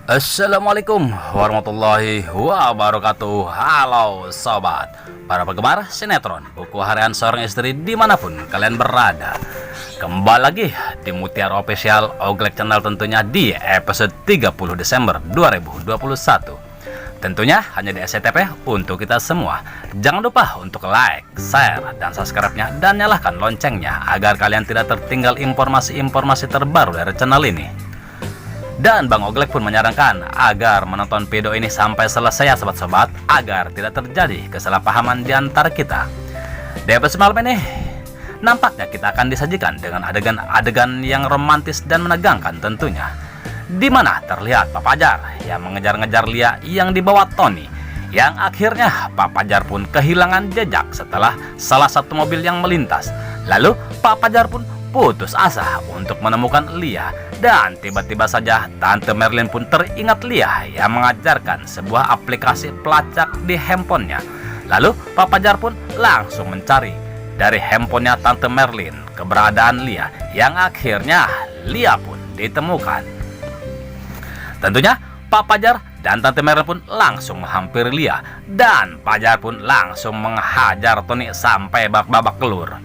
Assalamualaikum warahmatullahi wabarakatuh. Halo sobat, para penggemar sinetron Buku Harian Seorang Istri dimanapun kalian berada. Kembali lagi di Mutiara Official Oglek Channel, tentunya di episode 30 Desember 2021. Tentunya hanya di SCTV untuk kita semua. Jangan lupa untuk like, share, dan subscribe-nya, dan nyalakan loncengnya agar kalian tidak tertinggal informasi-informasi terbaru dari channel ini. Dan Bang Oglek pun menyarankan agar menonton video ini sampai selesai ya sobat-sobat, agar tidak terjadi kesalahpahaman di antara kita. Di episode malam ini, nampaknya kita akan disajikan dengan adegan-adegan yang romantis dan menegangkan tentunya, di mana terlihat Pak Fajar yang mengejar-ngejar Lia yang dibawa Tony, yang akhirnya Pak Fajar pun kehilangan jejak setelah salah satu mobil yang melintas. Lalu Pak Fajar pun putus asa untuk menemukan Lia, dan tiba-tiba saja Tante Merlin pun teringat Lia yang mengajarkan sebuah aplikasi pelacak di handphonenya. Lalu Pak Fajar pun langsung mencari dari handphonenya Tante Merlin keberadaan Lia, yang akhirnya Lia pun ditemukan. Tentunya Pak Fajar dan Tante Merlin pun langsung menghampiri Lia, dan Fajar pun langsung menghajar Tony sampai babak belur.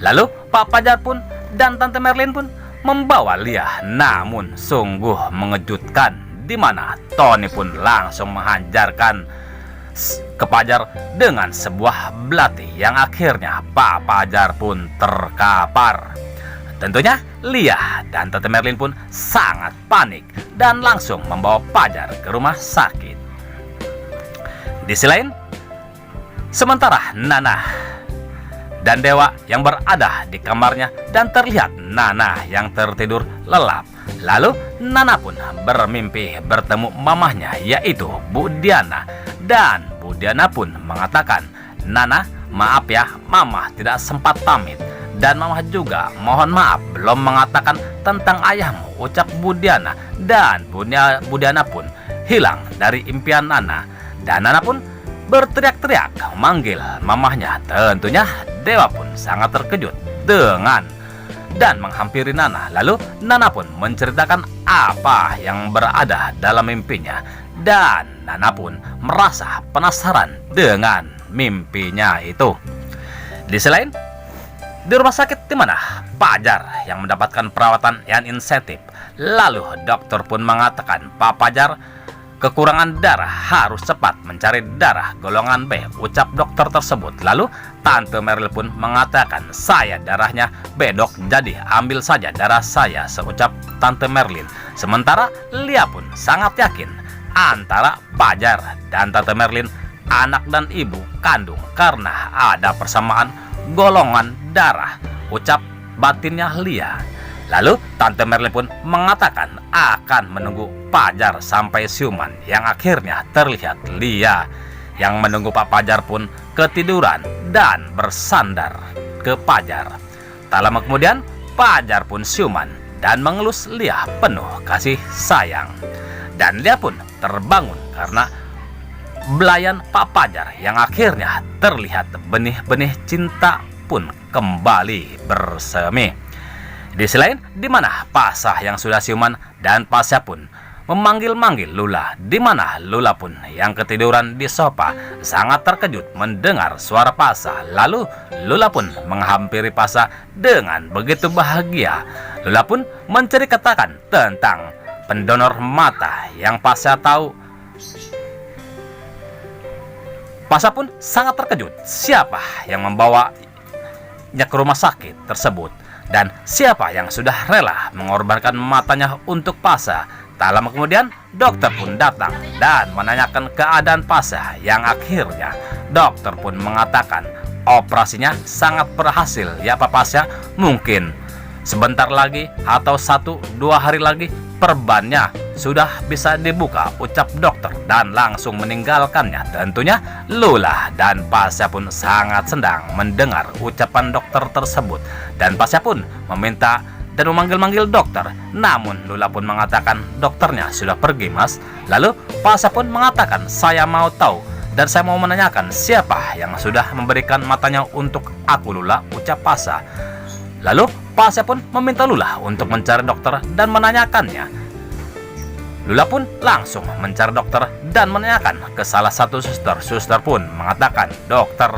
Lalu Pak Fajar pun dan Tante Merlin pun membawa Lia, namun sungguh mengejutkan, di mana Tony pun langsung menghajarkan ke Fajar dengan sebuah belati, yang akhirnya Pak Fajar pun terkapar. Tentunya Lia dan Tante Merlin pun sangat panik dan langsung membawa Fajar ke rumah sakit. Di sisi lain, sementara Nana dan Dewa yang berada di kamarnya, dan terlihat Nana yang tertidur lelap. Lalu Nana pun bermimpi bertemu mamahnya, yaitu Bu Diana, dan Bu Diana pun mengatakan, "Nana, maaf ya, Mama tidak sempat pamit, dan Mama juga mohon maaf belum mengatakan tentang ayahmu," ucap Bu Diana. Dan Bu Diana pun hilang dari impian Nana, dan Nana pun berteriak-teriak memanggil mamahnya. Tentunya Dewa pun sangat terkejut dengan dan menghampiri Nana. Lalu Nana pun menceritakan apa yang berada dalam mimpinya, dan Nana pun merasa penasaran dengan mimpinya itu. Di sisi lain, di rumah sakit di mana Fajar yang mendapatkan perawatan yang insentif. Lalu dokter pun mengatakan Pak Fajar kekurangan darah, harus cepat mencari darah golongan B, ucap dokter tersebut. Lalu Tante Merlin pun mengatakan, "Saya darahnya B dok, jadi ambil saja darah saya," seucap Tante Merlin. Sementara Lia pun sangat yakin antara Fajar dan Tante Merlin anak dan ibu kandung karena ada persamaan golongan darah, ucap batinnya Lia. Lalu Tante Merlin pun mengatakan akan menunggu Fajar sampai siuman, yang akhirnya terlihat Lia yang menunggu Pak Fajar pun ketiduran dan bersandar ke Fajar. Tak lama kemudian Fajar pun siuman dan mengelus Lia penuh kasih sayang, dan Lia pun terbangun karena belayan Pak Fajar, yang akhirnya terlihat benih-benih cinta pun kembali bersemi. Di sisi lain, di mana Pasha yang sudah siuman dan Pasha pun memanggil-manggil Lula, di mana Lula pun yang ketiduran di sofa sangat terkejut mendengar suara Pasha. Lalu Lula pun menghampiri Pasha dengan begitu bahagia. Lula pun menceritakan tentang pendonor mata yang Pasha tahu. Pasha pun sangat terkejut siapa yang membawanya ke rumah sakit tersebut, dan siapa yang sudah rela mengorbankan matanya untuk Pasha. Tak lama kemudian dokter pun datang dan menanyakan keadaan Pasha, yang akhirnya dokter pun mengatakan operasinya sangat berhasil ya Pak Pasha, mungkin sebentar lagi atau 1-2 hari lagi perbannya sudah bisa dibuka, ucap dokter, dan langsung meninggalkannya. Tentunya Lula dan Pasha pun sangat senang mendengar ucapan dokter tersebut, dan Pasha pun meminta dan memanggil-manggil dokter. Namun Lula pun mengatakan dokternya sudah pergi mas. Lalu Pasha pun mengatakan, "Saya mau tahu dan saya mau menanyakan siapa yang sudah memberikan matanya untuk aku Lula," ucap Pasha. Lalu Pasha pun meminta Lula untuk mencari dokter dan menanyakannya Lula pun langsung mencari dokter dan menanyakan ke salah satu suster. Suster pun mengatakan dokter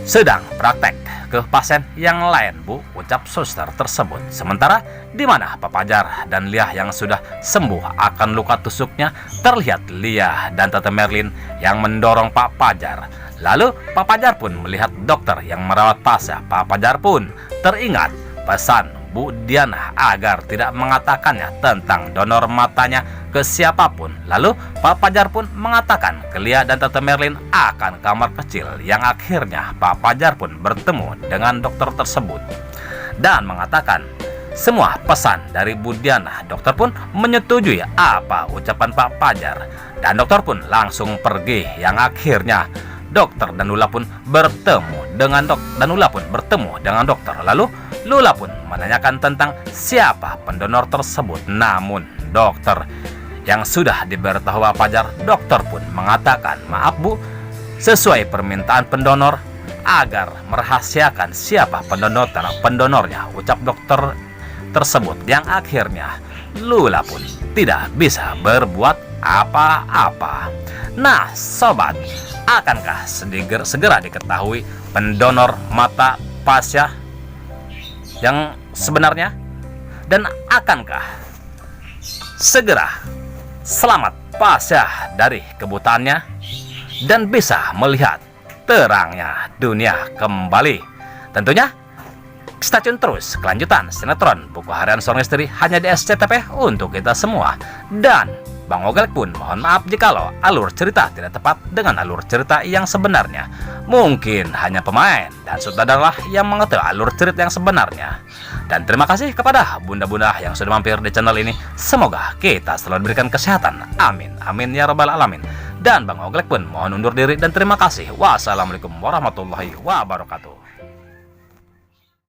sedang praktek ke pasien yang lain, Bu, ucap suster tersebut. Sementara di mana Pak Pajar dan Lia yang sudah sembuh akan luka tusuknya, terlihat Lia dan Tante Merlin yang mendorong Pak Pajar. Lalu Pak Pajar pun melihat dokter yang merawat pasien. Pak Pajar pun teringat pesan Bu Diana agar tidak mengatakannya tentang donor matanya ke siapapun. Lalu Pak Pajar pun mengatakan ke Lia dan Tante Merlin akan kamar kecil, yang akhirnya Pak Pajar pun bertemu dengan dokter tersebut dan mengatakan semua pesan dari Bu Diana. Dokter pun menyetujui apa ucapan Pak Pajar dan dokter pun langsung pergi, yang akhirnya dokter dan Lula pun bertemu dengan dokter. Lalu Lula pun menanyakan tentang siapa pendonor tersebut. Namun dokter yang sudah diberitahu Pak Pajar, dokter pun mengatakan, maaf Bu, sesuai permintaan pendonor agar merahasiakan siapa pendonornya, ucap dokter tersebut, yang akhirnya Lula pun tidak bisa berbuat apa-apa. Nah sobat, akankah segera diketahui pendonor mata Pasya yang sebenarnya? Dan akankah segera selamat Pasya dari kebutaannya dan bisa melihat terangnya dunia kembali? Tentunya stay tune terus kelanjutan sinetron Buku Harian Seorang Istri hanya di SCTV untuk kita semua. Dan Bang Ogelek pun mohon maaf jikalau alur cerita tidak tepat dengan alur cerita yang sebenarnya. Mungkin hanya pemain dan sutradara yang mengetahui alur cerita yang sebenarnya. Dan terima kasih kepada bunda-bunda yang sudah mampir di channel ini. Semoga kita selalu diberikan kesehatan. Amin, amin ya rabbal alamin. Dan Bang Ogelek pun mohon undur diri dan terima kasih. Wassalamualaikum warahmatullahi wabarakatuh.